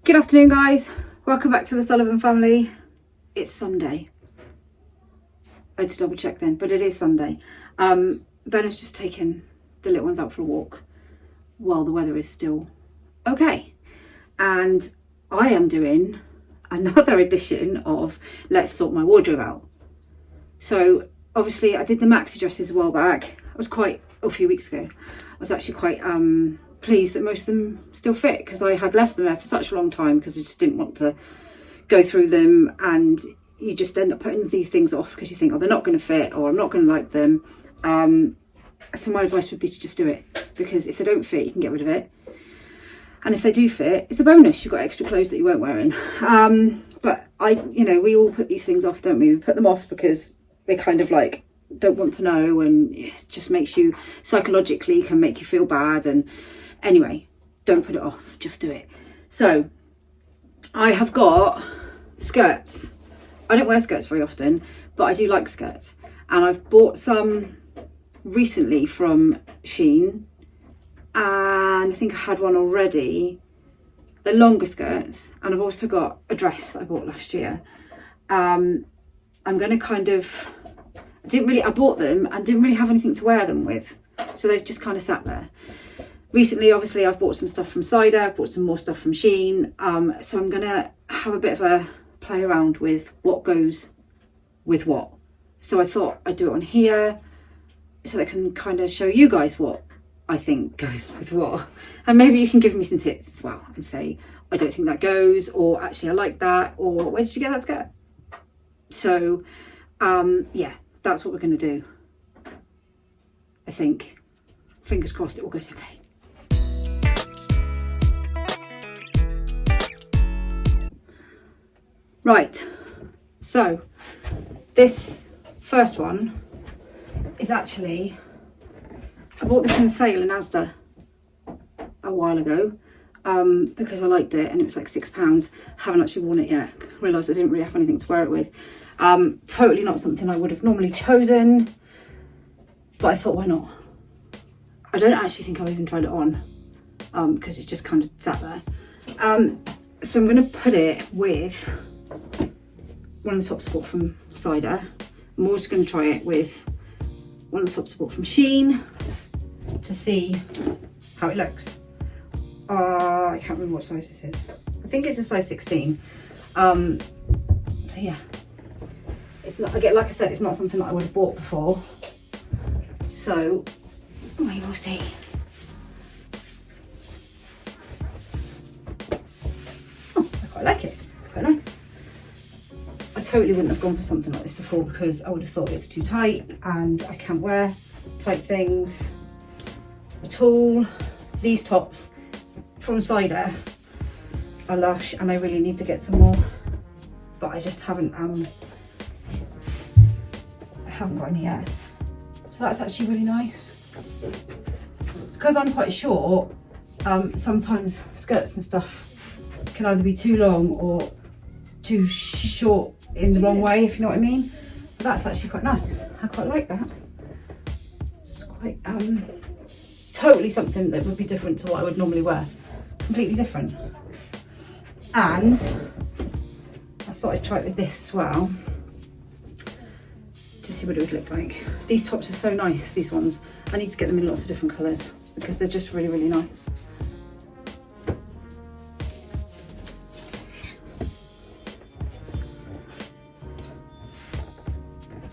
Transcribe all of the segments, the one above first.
Good afternoon, guys. Welcome back to the Sullivan family. It's Sunday. I had to double check then, but it is Sunday. Ben has just taken the little ones out for a walk while the weather is still okay. And I am doing another edition of Let's Sort My Wardrobe Out. So obviously I did the maxi dresses a while back. A few weeks ago. I was actually quite pleased that most of them still fit, because I had left them there for such a long time because I just didn't want to go through them, and you just end up putting these things off because you think, oh, they're not going to fit, or I'm not going to like them. So my advice would be to just do it, because if they don't fit, you can get rid of it, and if they do fit, it's a bonus. You've got extra clothes that you weren't wearing. But we all put these things off, don't we? We put them off because we're kind of like don't want to know, and it just makes you psychologically, can make you feel bad. And anyway, don't put it off, just do it. So I have got skirts. I don't wear skirts very often, but I do like skirts, and I've bought some recently from Shein, and I think I had one already, the longer skirts, and I've also got a dress that I bought last year. I'm going to I bought them and didn't really have anything to wear them with, so they've just kind of sat there. Recently, obviously, I've bought some stuff from Cider, I've bought some more stuff from Shein, so I'm going to have a bit of a play around with what goes with what. So I thought I'd do it on here so that I can kind of show you guys what I think goes with what, and maybe you can give me some tips as well and say, I don't think that goes, or actually I like that, or where did you get that skirt? So yeah, that's what we're going to do. I think, fingers crossed, it all goes okay. Right, so this first one is actually, I bought this in sale in Asda a while ago because I liked it and it was like £6. Haven't actually worn it yet. Realised I didn't really have anything to wear it with. Totally not something I would have normally chosen, but I thought, why not? I don't actually think I've even tried it on because it's just kind of sat there. So I'm going to put it with one of the tops I bought from Cider. I'm also going to try it with one of the tops I bought from Shein to see how it looks. I can't remember what size this is. I think it's a size 16. So yeah, it's not, again, like I said, it's not something that I would have bought before. So we will see. Oh, I quite like it. It's quite nice. I totally wouldn't have gone for something like this before because I would have thought it's too tight and I can't wear tight things at all. These tops from Cider are lush and I really need to get some more, but I just haven't got any yet. So that's actually really nice. Because I'm quite short, sometimes skirts and stuff can either be too long or too short in the wrong way, if you know what I mean. But that's actually quite nice. I quite like that. It's quite totally something that would be different to what I would normally wear. Completely different. And I thought I'd try it with this as well to see what it would look like. These tops are so nice, these ones. I need to get them in lots of different colours because they're just really, really nice.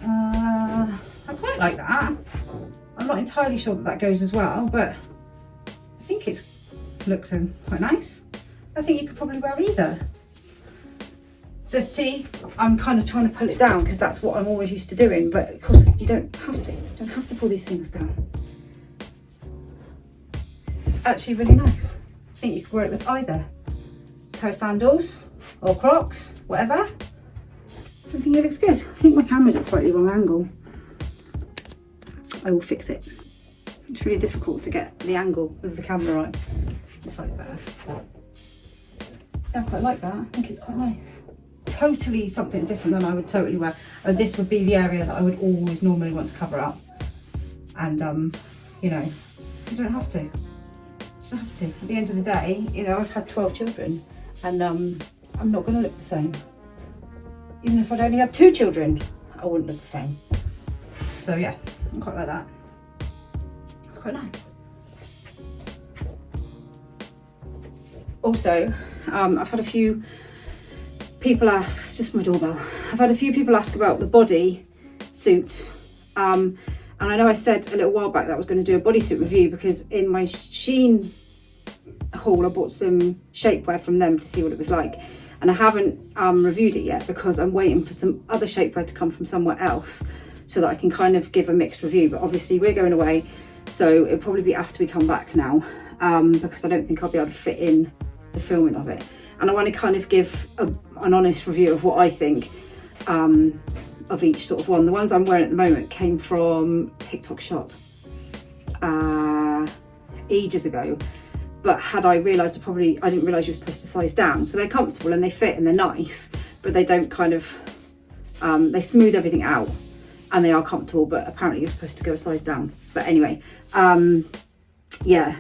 I quite like that. I'm not entirely sure that goes as well, but I think it looks quite nice. I think you could probably wear either. See, I'm kind of trying to pull it down because that's what I'm always used to doing, but of course you don't have to. You don't have to pull these things down. It's actually really nice. I think you could wear it with either a pair of sandals or Crocs, whatever. I think it looks good. I think my camera's at a slightly wrong angle. I will fix it. It's really difficult to get the angle of the camera right. It's like that. Yeah, I quite like that. I think it's quite nice. Totally something different than I would totally wear. This would be the area that I would always normally want to cover up. And you know, you don't have to. You don't have to. At the end of the day, you know, I've had 12 children and I'm not going to look the same. Even if I'd only had 2 children, I wouldn't look the same. So yeah, I quite like that. It's quite nice. Also, I've had a few people ask, it's just my doorbell. I've had a few people ask about the body suit. And I know I said a little while back that I was going to do a bodysuit review, because in my Shein haul I bought some shapewear from them to see what it was like, and I haven't reviewed it yet because I'm waiting for some other shapewear to come from somewhere else so that I can kind of give a mixed review. But obviously we're going away, so it'll probably be after we come back now, because I don't think I'll be able to fit in the filming of it, and I want to kind of give an honest review of what I think of each sort of one. The ones I'm wearing at the moment came from TikTok shop ages ago, but had I realised, I didn't realise you were supposed to size down. So they're comfortable and they fit and they're nice, but they don't kind of, they smooth everything out and they are comfortable, but apparently you're supposed to go a size down. But anyway, yeah,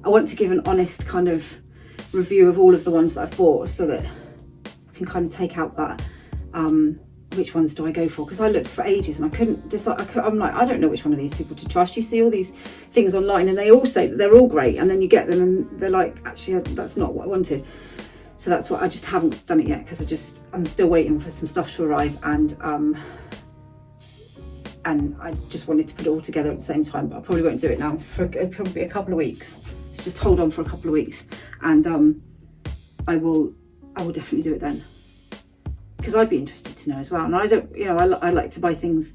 I want to give an honest kind of review of all of the ones that I've bought so that I can kind of take out that, which ones do I go for? Because I looked for ages and I couldn't decide. I'm like, I don't know which one of these people to trust. You see all these things online and they all say that they're all great, and then you get them and they're like, actually that's not what I wanted. So that's what I just haven't done it yet, because I'm still waiting for some stuff to arrive, and I just wanted to put it all together at the same time. But I probably won't do it now for probably a couple of weeks. So just hold on for a couple of weeks, and I will definitely do it then, because I'd be interested to know as well. And I don't, I like to buy things.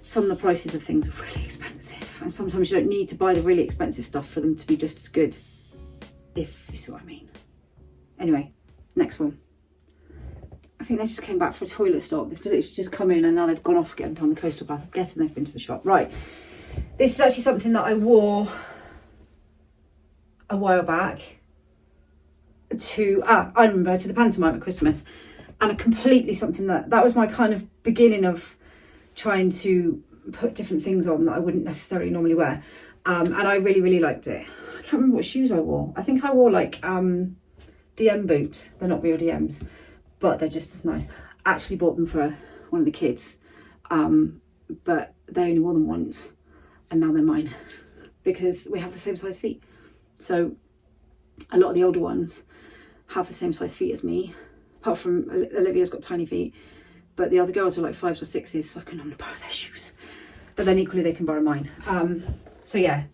Some of the prices of things are really expensive, and sometimes you don't need to buy the really expensive stuff for them to be just as good, if you see what I mean. Anyway, next one. I think they just came back for a toilet stop. They've literally just come in and now they've gone off again down the coastal path. I'm guessing they've been to the shop. Right, this is actually something that I wore a while back to, I remember, to the pantomime at Christmas, and completely something that was my kind of beginning of trying to put different things on that I wouldn't necessarily normally wear, and I really, really liked it. I can't remember what shoes I wore. I think I wore like DM boots. They're not real DMs, but they're just as nice. I actually bought them for one of the kids, but they only wore them once, and now they're mine because we have the same size feet. So a lot of the older ones have the same size feet as me, apart from Olivia's got tiny feet, but the other girls are like 5s or 6s, so I can only borrow their shoes, but then equally they can borrow mine. So yeah,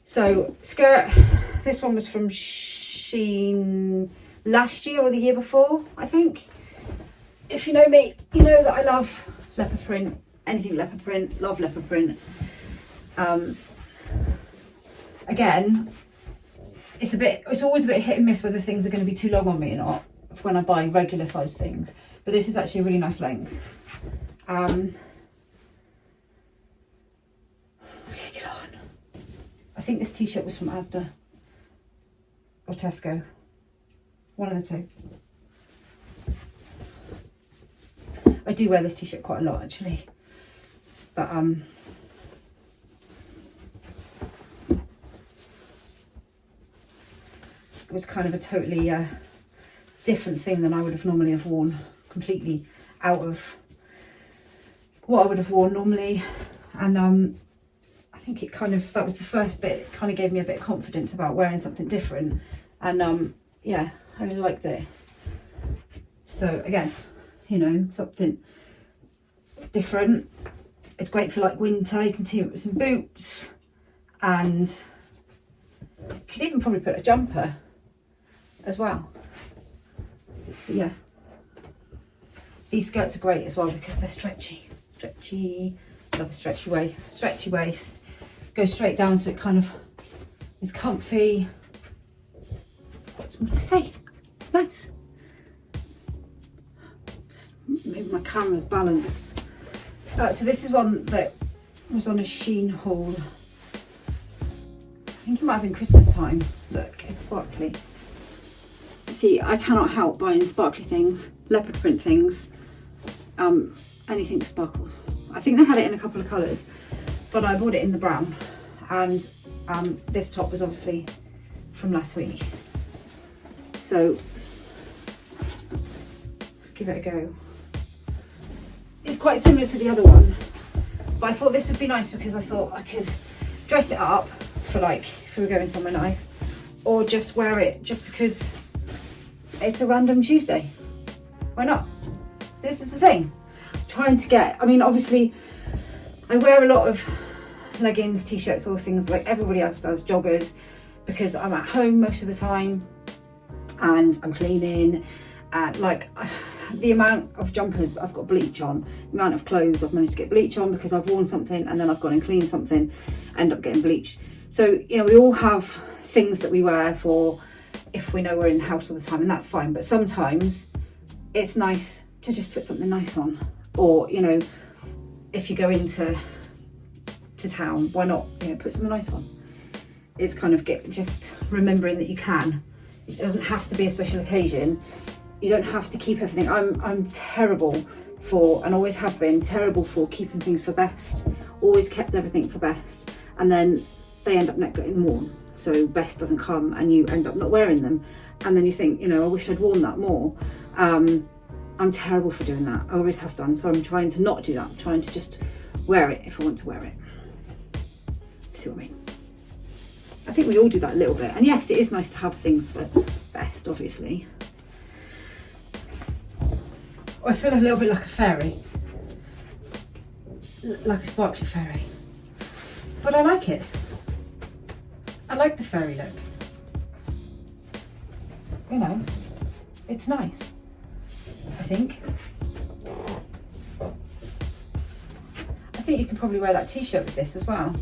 so skirt, this one was from Shein last year or the year before, I think. If you know me, you know that I love leopard print, anything leopard print, love leopard print. Again, it's always a bit hit and miss whether things are going to be too long on me or not when I buy regular size things, but this is actually a really nice length. Okay, get on. I think this t-shirt was from Asda or Tesco, one of the two. I do wear this t-shirt quite a lot actually, but it was kind of a totally different thing than I would have normally have worn, completely out of what I would have worn normally, and I think it kind of, that was the first bit, it kind of gave me a bit of confidence about wearing something different, and yeah, I really liked it. So again, you know, something different. It's great for like winter. You can team it with some boots, and you could even probably put a jumper as well. But yeah, these skirts are great as well because they're stretchy. Love a stretchy waist. Goes straight down, so it kind of is comfy. What's more to say? It's nice. Just maybe my camera's balanced. So this is one that was on a Shein haul. I think it might have been Christmas time. Look, it's sparkly. See, I cannot help buying sparkly things, leopard print things, anything that sparkles. I think they had it in a couple of colours, but I bought it in the brown, and this top was obviously from last week. So let's give it a go. It's quite similar to the other one, but I thought this would be nice because I thought I could dress it up for like if we were going somewhere nice, or just wear it just because it's a random Tuesday. Why not? This is the thing. I'm trying to get, I mean, obviously I wear a lot of leggings, t-shirts, all the things like everybody else does, joggers, because I'm at home most of the time and I'm cleaning, and like the amount of jumpers I've got bleach on, the amount of clothes I've managed to get bleach on because I've worn something and then I've gone and cleaned something, end up getting bleached. So, you know, we all have things that we wear for if we know we're in the house all the time, and that's fine, but sometimes it's nice to just put something nice on. Or, you know, if you go into town, why not, you know, put something nice on? It's kind of just remembering that you can. It doesn't have to be a special occasion. You don't have to keep everything. I'm terrible for, and always have been, terrible for keeping things for best. Always kept everything for best. And then they end up not getting worn. So best doesn't come and you end up not wearing them. And then you think, you know, I wish I'd worn that more. I'm terrible for doing that. I always have done. So I'm trying to not do that. I'm trying to just wear it if I want to wear it. See what I mean? I think we all do that a little bit. And yes, it is nice to have things for best, obviously. I feel a little bit like a fairy. Like a sparkly fairy. But I like it. I like the fairy look. You know, it's nice, I think. I think you can probably wear that t-shirt with this as well.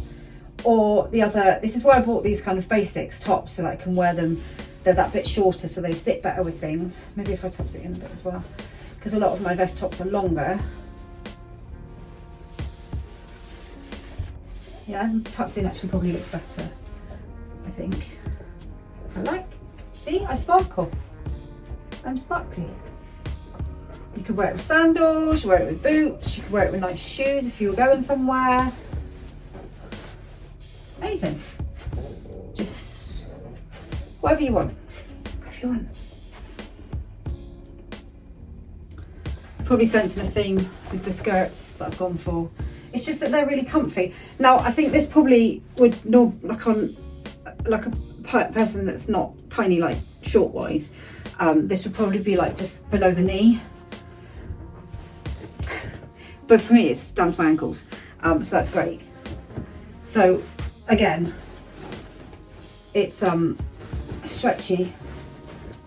Or the other, this is why I bought these kind of basics tops, so that I can wear them. They're that bit shorter, so they sit better with things. Maybe if I tucked it in a bit as well, because a lot of my vest tops are longer. Yeah, tucked in actually probably looks better, I think. I like. See, I sparkle. I'm sparkly. You could wear it with sandals, you wear it with boots, you could wear it with nice shoes if you were going somewhere. Anything. Just whatever you want. Whatever you want. Probably sensing a theme with the skirts that I've gone for. It's just that they're really comfy. Now, I think this probably would, like on like a person that's not tiny, like short wise, this would probably be like just below the knee. But for me, it's down to my ankles, so that's great. So again, it's stretchy.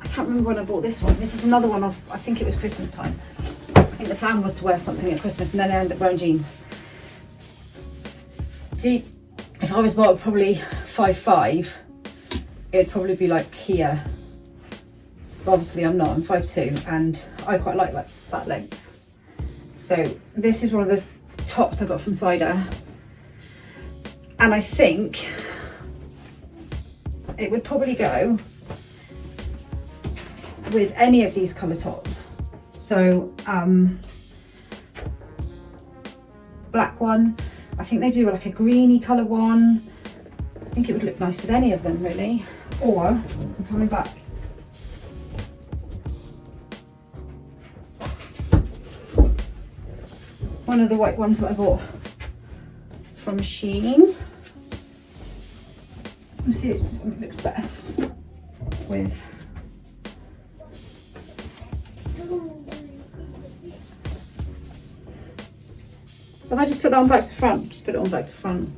I can't remember when I bought this one. This is another one of, I think it was Christmas time. I think the plan was to wear something at Christmas and then I ended up wearing jeans. See, if I was bought probably 5'5", it'd probably be like here. But obviously I'm not, I'm 5'2", and I quite like that length. So this is one of the tops I got from Cider. And I think it would probably go with any of these colour tops. So black one, I think they do like a greeny colour one. I think it would look nice with any of them really. Or, I'm coming back. One of the white ones that I bought from Shein. Let's see what it looks best with. If I just put that on back to front, just put it on back to front.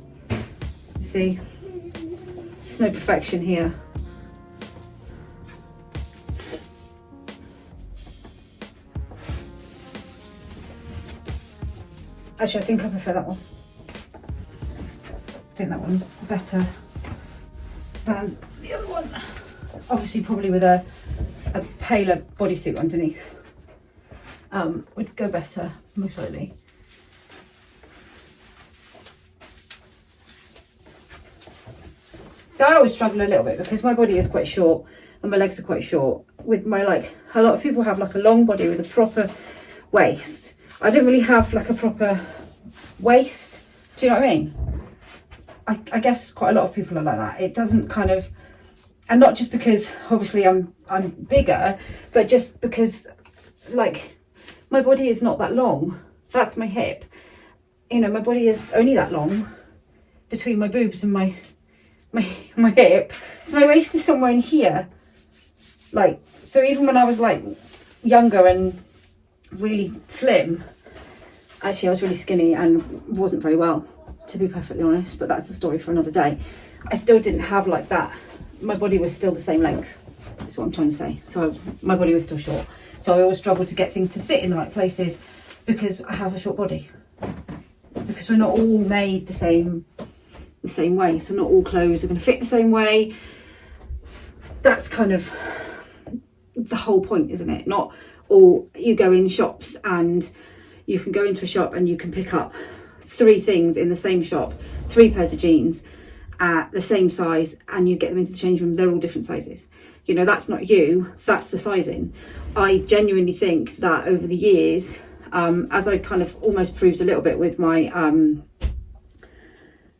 You see, there's no perfection here. Actually, I think I prefer that one. I think that one's better than the other one. Obviously, probably with a paler bodysuit underneath would go better, most likely. So I always struggle a little bit because my body is quite short and my legs are quite short. With my, like, a lot of people have like a long body with a proper waist. I don't really have like a proper waist. Do you know what I mean? I guess quite a lot of people are like that. It doesn't kind of, and not just because obviously I'm I'm bigger, but just because like my body is not that long. That's my hip. You know, my body is only that long between my boobs and my hip. So my waist is somewhere in here. Like, so even when I was like younger and really slim, actually I was really skinny and wasn't very well, to be perfectly honest, but that's the story for another day. I still didn't have like that. My body was still the same length, is what I'm trying to say. So my body was still short. So I always struggled to get things to sit in the right places because I have a short body. Because we're not all made the same way. So not all clothes are going to fit the same way. That's kind of the whole point, isn't it? Not all, you go in shops and you can go into a shop and you can pick up 3 things in the same shop, 3 pairs of jeans at the same size, and you get them into the change room, they're all different sizes. You know, that's not you, that's the sizing. I genuinely think that over the years, as I kind of almost proved a little bit with my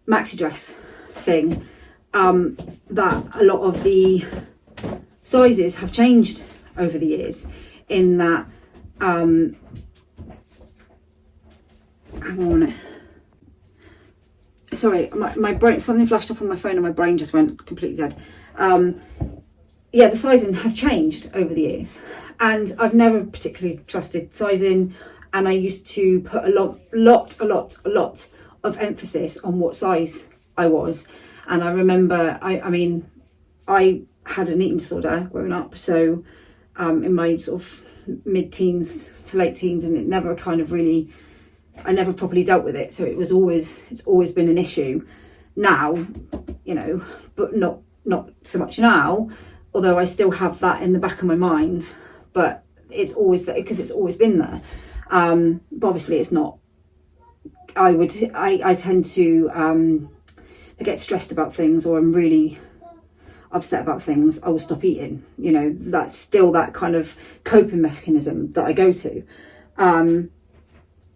maxi dress thing, that a lot of the sizes have changed over the years, in that hang on, sorry, my brain, something flashed up on my phone and my brain just went completely dead. Yeah, the sizing has changed over the years, and I've never particularly trusted sizing, and I used to put a lot of emphasis on what size I was. And I remember, I mean, I had an eating disorder growing up, so in my sort of mid-teens to late teens, and it never kind of really, I never properly dealt with it, so it's always been an issue now, you know, but not so much now, although I still have that in the back of my mind, but it's always there because it's always been there. But obviously it's not. I tend to I get stressed about things, or I'm really upset about things, I will stop eating. You know, that's still that kind of coping mechanism that I go to.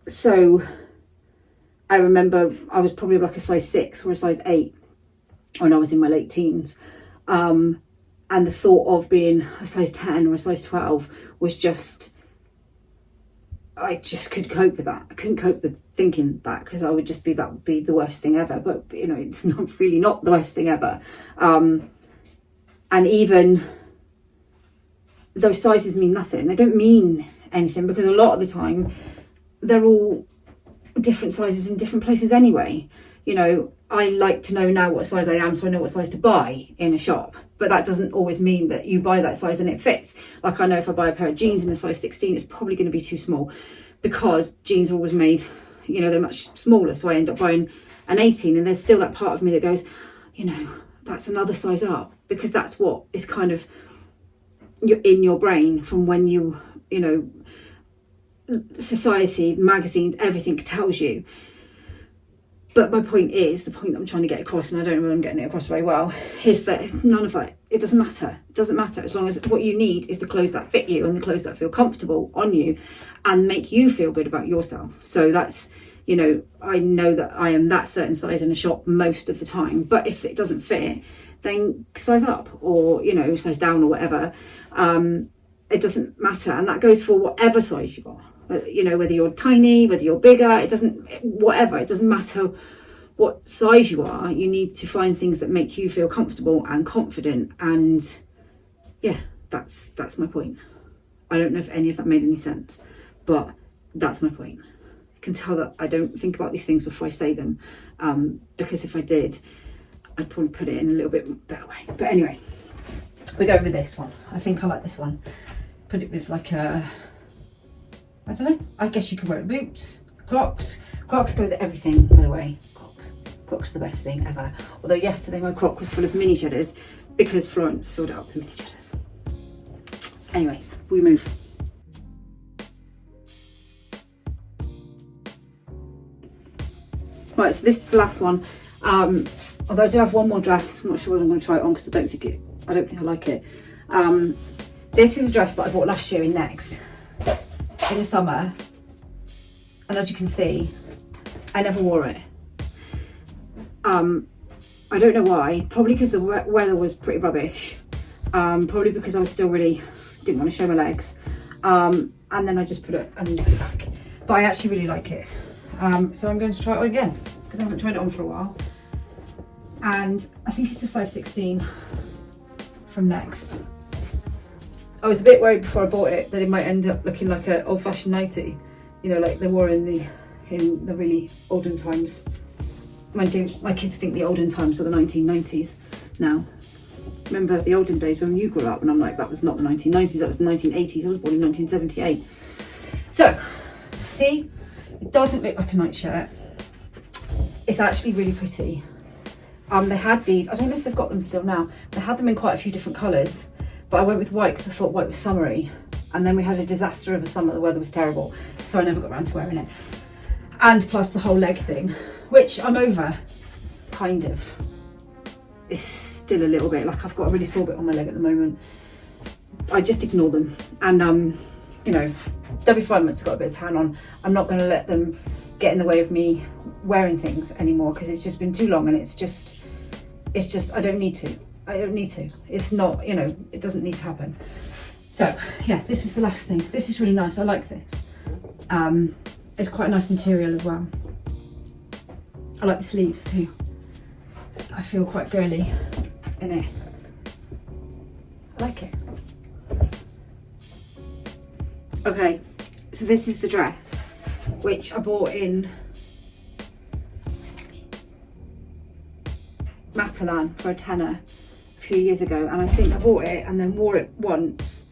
So I remember I was probably like a size 6 or a size 8 when I was in my late teens. And the thought of being a size 10 or a size 12 was just, I just couldn't cope with that. I couldn't cope with thinking that, because I would just be, that would be the worst thing ever. But, you know, it's not really not the worst thing ever. And even those sizes mean nothing. They don't mean anything, because a lot of the time they're all different sizes in different places anyway. You know, I like to know now what size I am, so I know what size to buy in a shop. But that doesn't always mean that you buy that size and it fits. Like, I know if I buy a pair of jeans in a size 16, it's probably going to be too small, because jeans are always made, you know, they're much smaller. So I end up buying an 18, and there's still that part of me that goes, you know, that's another size up, because that's what is kind of in your brain from when you know, society, magazines, everything tells you. But my point is, the point that I'm trying to get across, and I don't know whether I'm getting it across very well, is that none of that, it doesn't matter. It doesn't matter, as long as what you need is the clothes that fit you and the clothes that feel comfortable on you and make you feel good about yourself. So that's, you know, I know that I am that certain size in a shop most of the time, but if it doesn't fit, then size up, or, you know, size down, or whatever. It doesn't matter. And that goes for whatever size you are. You know, whether you're tiny, whether you're bigger, it doesn't matter what size you are. You need to find things that make you feel comfortable and confident. And yeah, that's my point. I don't know if any of that made any sense, but that's my point. You can tell that I don't think about these things before I say them, because if I did, I'd probably put it in a little bit better way. But anyway, we're going with this one. I think I like this one. Put it with like a, I don't know, I guess you could wear boots, Crocs. Crocs go with everything, by the way. Crocs are the best thing ever. Although yesterday my Croc was full of mini cheddars, because Florence filled it up with mini cheddars. Anyway, we move. Right, so this is the last one. Although I do have one more dress, I'm not sure whether I'm going to try it on, because I don't think I like it. This is a dress that I bought last year in Next, in the summer, and as you can see, I never wore it. I don't know why, probably because the weather was pretty rubbish, probably because I was still really didn't want to show my legs, and then I just put it back. But I actually really like it, so I'm going to try it on again because I haven't tried it on for a while. And I think it's a size 16 from Next. I was a bit worried before I bought it that it might end up looking like an old-fashioned nightie, you know, like they wore in the really olden times. My kids think the olden times were the 1990s now. Remember the olden days when you grew up, and I'm like, that was not the 1990s, that was the 1980s. I was born in 1978. So, see, it doesn't look like a nightshirt. It's actually really pretty. They had these, I don't know if they've got them still now. They had them in quite a few different colours, but I went with white because I thought white was summery. And then we had a disaster of a summer, the weather was terrible, so I never got around to wearing it. And plus the whole leg thing, which I'm over, kind of. It's still a little bit, like I've got a really sore bit on my leg at the moment. I just ignore them. And, you know, they'll be fine once I've got a bit of tan on. I'm not going to let them get in the way of me wearing things anymore because it's just been too long, and it's just, I don't need to. It's not, you know, it doesn't need to happen. So yeah, this was the last thing. This is really nice. I like this. It's quite a nice material as well. I like the sleeves too. I feel quite girly in it. I like it. Okay, so this is the dress, which I bought in Matalan for a tenner a few years ago, and I think I bought it and then wore it once.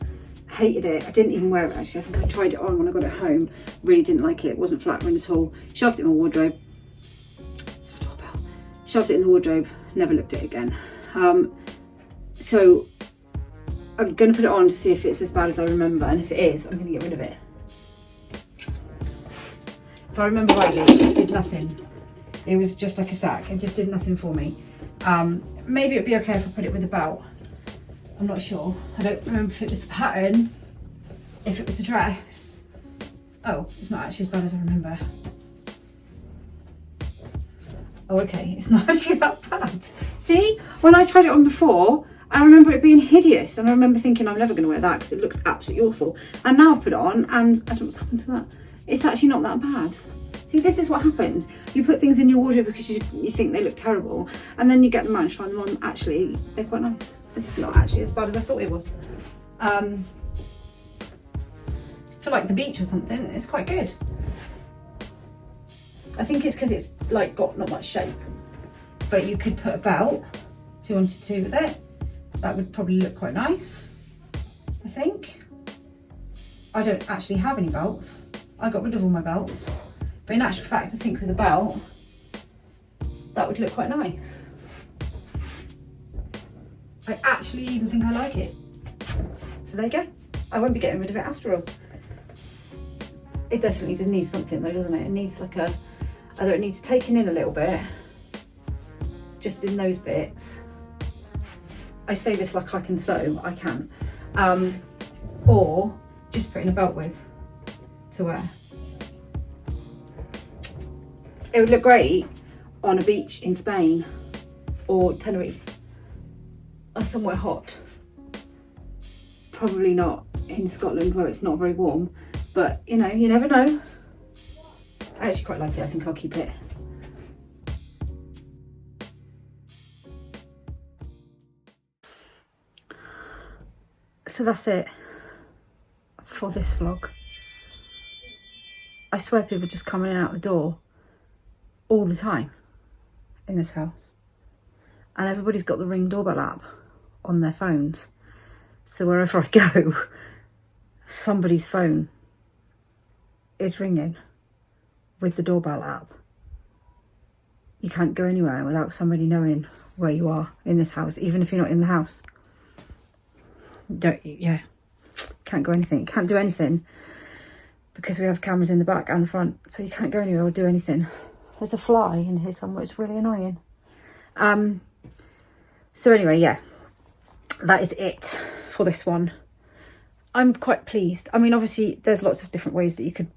Hated it. I didn't even wear it actually. I think I tried it on when I got it home. Really didn't like it. It wasn't flattering at all. Shoved it in my wardrobe. It's my doorbell. Shoved it in the wardrobe. Never looked at it again. So I'm going to put it on to see if it's as bad as I remember, and if it is, I'm going to get rid of it. If I remember rightly, it just did nothing. It was just like a sack. It just did nothing for me. Maybe it'd be okay if I put it with a belt. I'm not sure. I don't remember if it was the pattern, if it was the dress. Oh, it's not actually as bad as I remember. Oh, okay, it's not actually that bad. See, when I tried it on before, I remember it being hideous, and I remember thinking I'm never going to wear that because it looks absolutely awful. And now I've put it on, and I don't know what's happened to that. It's actually not that bad. See, this is what happens. You put things in your wardrobe because you think they look terrible, and then you get them out and try them on. Actually, they're quite nice. It's not actually as bad as I thought it was. For like the beach or something, it's quite good. I think it's because it's like got not much shape, but you could put a belt if you wanted to with it. That would probably look quite nice, I think. I don't actually have any belts. I got rid of all my belts, but in actual fact, I think with a belt, that would look quite nice. I actually even think I like it. So there you go. I won't be getting rid of it after all. It definitely does need something though, doesn't it? It needs like either it needs taking in a little bit, just in those bits. I say this like I can sew, I can. Or just putting a belt with to wear. It would look great on a beach in Spain or Tenerife. Or somewhere hot. Probably not in Scotland where it's not very warm, but you know, you never know. I actually quite like it. I think I'll keep it. So that's it for this vlog. I swear people just coming in and out the door all the time in this house, and everybody's got the Ring doorbell app on their phones, so wherever I go somebody's phone is ringing with the doorbell app. You can't go anywhere without somebody knowing where you are in this house, even if you're not in the house. Can't go anything, can't do anything because we have cameras in the back and the front, so you can't go anywhere or do anything. There's a fly in here somewhere, it's really annoying. So anyway, yeah, that is it for this one. I'm quite pleased. I mean, obviously there's lots of different ways that you could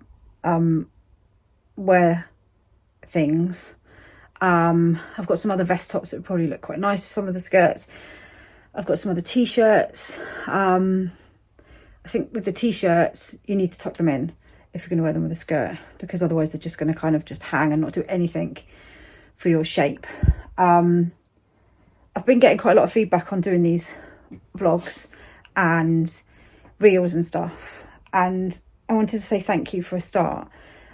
wear things. I've got some other vest tops that would probably look quite nice with some of the skirts. I've got some other t-shirts. I think with the t-shirts, you need to tuck them in if you're going to wear them with a skirt, because otherwise they're just going to kind of just hang and not do anything for your shape. I've been getting quite a lot of feedback on doing these vlogs and reels and stuff, and I wanted to say thank you for a start.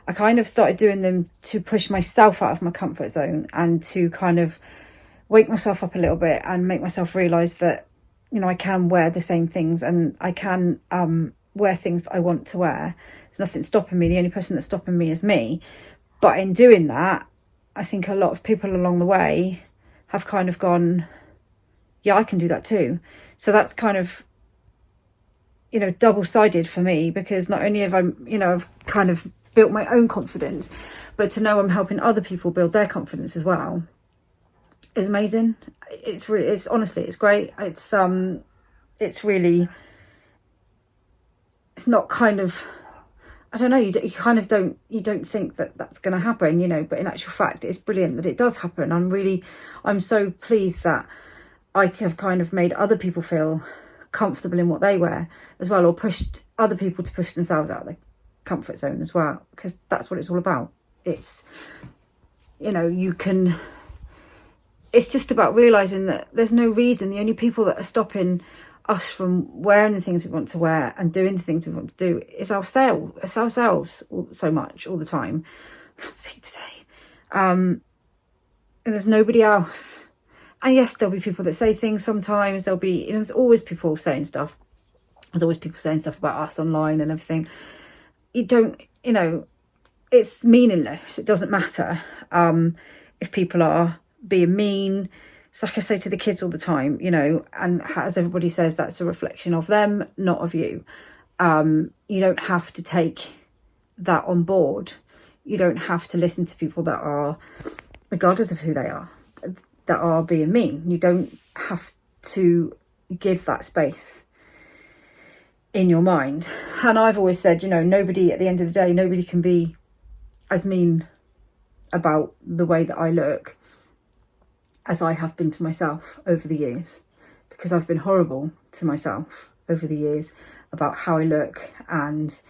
I kind of started doing them to push myself out of my comfort zone and to kind of wake myself up a little bit and make myself realise that, you know, I can wear the same things, and I can wear things that I want to wear. There's nothing stopping me. The only person that's stopping me is me. But in doing that, I think a lot of people along the way have kind of gone, yeah, I can do that too. So that's kind of, you know, double-sided for me, because not only have I, you know, I've kind of built my own confidence, but to know I'm helping other people build their confidence as well is amazing. It's really, it's honestly, it's great. It's really, it's not kind of, I don't know, you kind of don't, you don't think that that's going to happen, you know, but in actual fact, it's brilliant that it does happen. I'm so pleased that I have kind of made other people feel comfortable in what they wear as well, or pushed other people to push themselves out of their comfort zone as well, because that's what it's all about. It's, you know, it's just about realising that there's no reason. The only people that are stopping us from wearing the things we want to wear and doing the things we want to do is ourselves so much all the time. I can't speak today. And there's nobody else. And yes, there'll be people that say things sometimes. There'll be, you know, there's always people saying stuff. There's always people saying stuff about us online and everything. You don't, you know, it's meaningless. It doesn't matter if people are being mean. It's like I say to the kids all the time, you know, and as everybody says, that's a reflection of them, not of you. You don't have to take that on board. You don't have to listen to people that are, regardless of who they are, that are being mean. You don't have to give that space in your mind. And I've always said, you know, nobody, at the end of the day, nobody can be as mean about the way that I look as I have been to myself over the years, because I've been horrible to myself over the years about how I look and,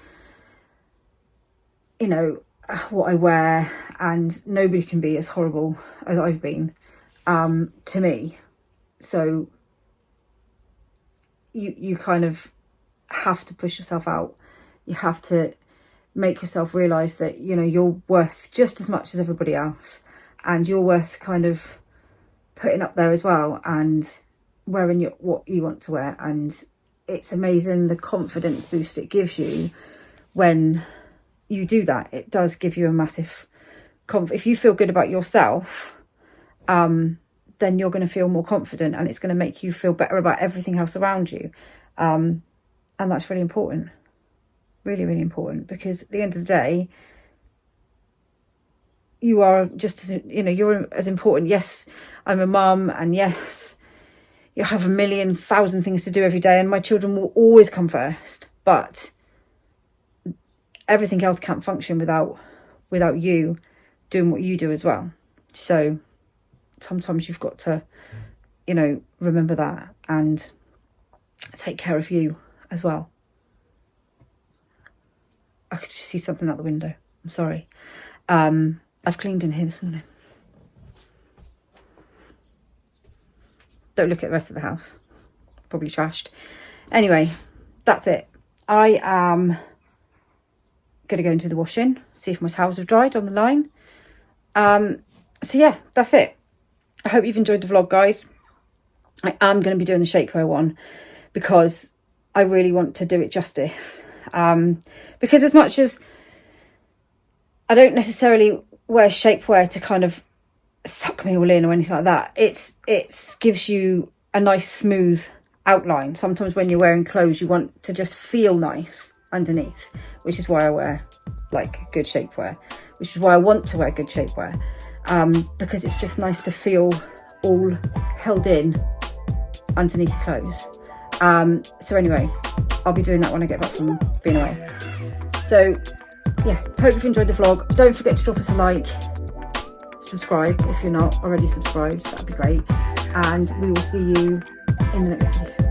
you know, what I wear, and nobody can be as horrible as I've been to me. So you kind of have to push yourself out. You have to make yourself realise that, you know, you're worth just as much as everybody else, and you're worth kind of putting up there as well and wearing what you want to wear. And it's amazing the confidence boost it gives you when you do that. It does give you a massive if you feel good about yourself, then you're going to feel more confident, and it's going to make you feel better about everything else around you. And that's really important, really, really important, because at the end of the day, you are just as, you know, you're as important. Yes, I'm a mum, and yes, you have 1,000,000 things to do every day, and my children will always come first, but everything else can't function without you doing what you do as well. So sometimes you've got to, you know, remember that and take care of you as well. I could just see something out the window. I'm sorry. I've cleaned in here this morning. Don't look at the rest of the house. Probably trashed. Anyway, that's it. I am going to go into the washing, see if my towels have dried on the line. So yeah, that's it. I hope you've enjoyed the vlog, guys. I am going to be doing the shapewear one because I really want to do it justice. Because as much as I don't necessarily wear shapewear to kind of suck me all in or anything like that, it gives you a nice smooth outline. Sometimes when you're wearing clothes, you want to just feel nice underneath, which is why I wear like good shapewear, which is why I want to wear good shapewear, because it's just nice to feel all held in underneath the clothes. So anyway, I'll be doing that when I get back from being away. So yeah, hope you've enjoyed the vlog. Don't forget to drop us a like, subscribe if you're not already subscribed, that'd be great, and we will see you in the next video.